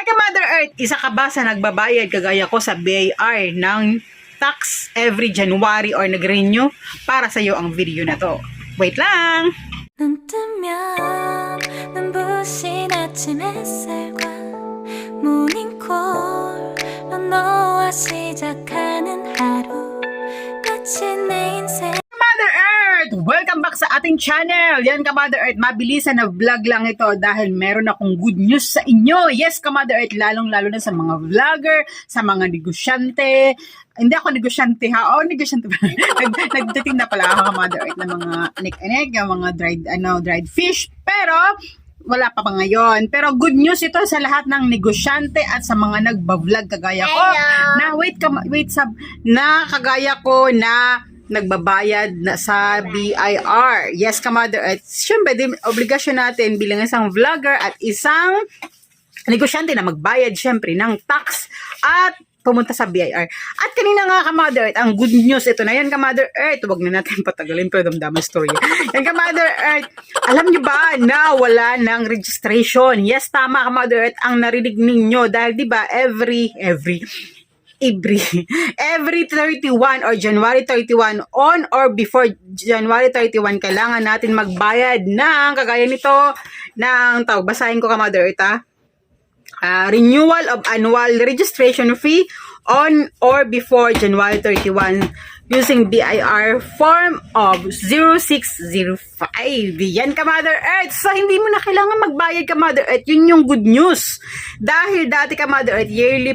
Yan ka Mother Earth, isa ka ba sa nagbabayad kagaya ko sa BIR ng tax every January or nag-renew? Para sa iyo ang video na to. Wait lang! 눈 뜨면 눈부신 아침 햇살과 모닝콜로 너와 시작하는 하루 마치 내 인생 Mother Earth! Welcome back sa ating channel! Yan ka Mother Earth, mabilisan na vlog lang ito dahil meron akong good news sa inyo. Yes ka Mother Earth, lalong-lalo na sa mga vlogger, sa mga negosyante. Hindi ako negosyante ha. Oo, negosyante pa. Nagdating na pala ako ka Mother Earth ng mga anik-anik, yung mga dried fish. Pero, wala pa ngayon. Pero good news ito sa lahat ng negosyante at sa mga nagba-vlog kagaya ko. Na kagaya ko na nagbabayad na sa BIR. Yes, ka Mother Earth. Siyempre, obligasyon natin bilang isang vlogger at isang negosyante na magbayad siyempre ng tax at pumunta sa BIR. At kanina nga ka Mother Earth, ang good news ito na yan ka Mother Earth. Huwag na natin patagalin pero damdaman story. Yan ka Mother Earth. Alam niyo ba na wala ng registration? Yes, tama ka Mother Earth ang narinig ninyo dahil di ba every 31 or January 31 on or before January 31 kailangan natin magbayad ng kagaya nito ng basahin ko ka Mother Earth renewal of annual registration fee on or before January 31 using BIR form of 0605. Yan ka Mother Earth. So hindi mo na kailangan magbayad ka Mother Earth. Yun yung good news. Dahil dati ka Mother Earth yearly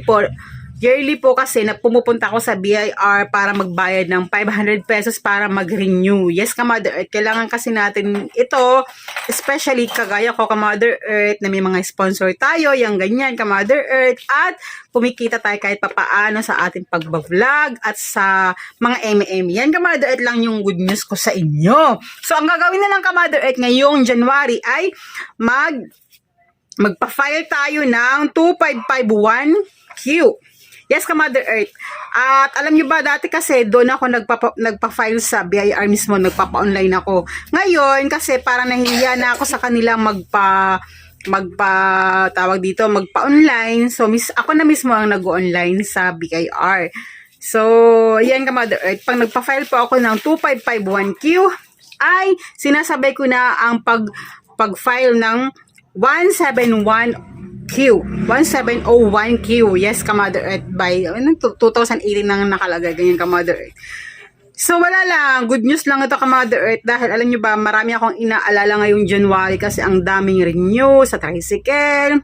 po kasi na pumupunta ako sa BIR para magbayad ng 500 pesos para mag-renew. Yes ka Mother Earth, kailangan kasi natin ito, especially kagaya ko ka Mother Earth na may mga sponsor tayo, yung ganyan ka Mother Earth, at kumikita tayo kahit papaano sa ating pagbablog at sa mga MM. Yan ka Mother Earth lang yung good news ko sa inyo. So ang gagawin na lang ka Mother Earth ngayong January ay magpa-file tayo ng 2551Q. Yes ka Mother Earth. At alam nyo ba, dati kasi doon ako nagpa-file sa BIR mismo, nagpapa-online ako. Ngayon, kasi parang nahihiya na ako sa kanilang magpa-online. So, ako na mismo ang nag-online sa BIR. So, yan ka Mother Earth. Pag nagpa-file po ako ng 2551Q, ay sinasabay ko na ang pag-file ng 1701Q. Yes, ka Mother Earth by 2018 nang nakalagay ganyan ka Mother Earth. So wala lang, good news lang ito ka Mother Earth dahil alam nyo ba, marami akong inaalala ngayong January kasi ang daming renew sa tricycle,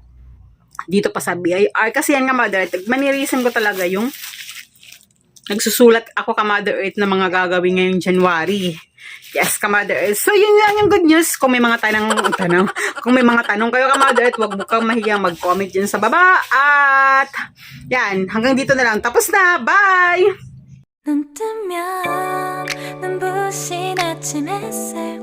dito pa sa BIR. Kasi yan ka Mother Earth, manirisan ko talaga yung nagsusulat ako ka Mother Earth na mga gagawin ngayong January. Yes, ka Mother Earth. So, yun lang yung good news. Kung may mga kung may mga tanong kayo ka Mother Earth, huwag kang mahiyang mag-comment dyan sa baba. At, yan, hanggang dito na lang. Tapos na. Bye! 눈 뜨면 눈부신 아침 햇살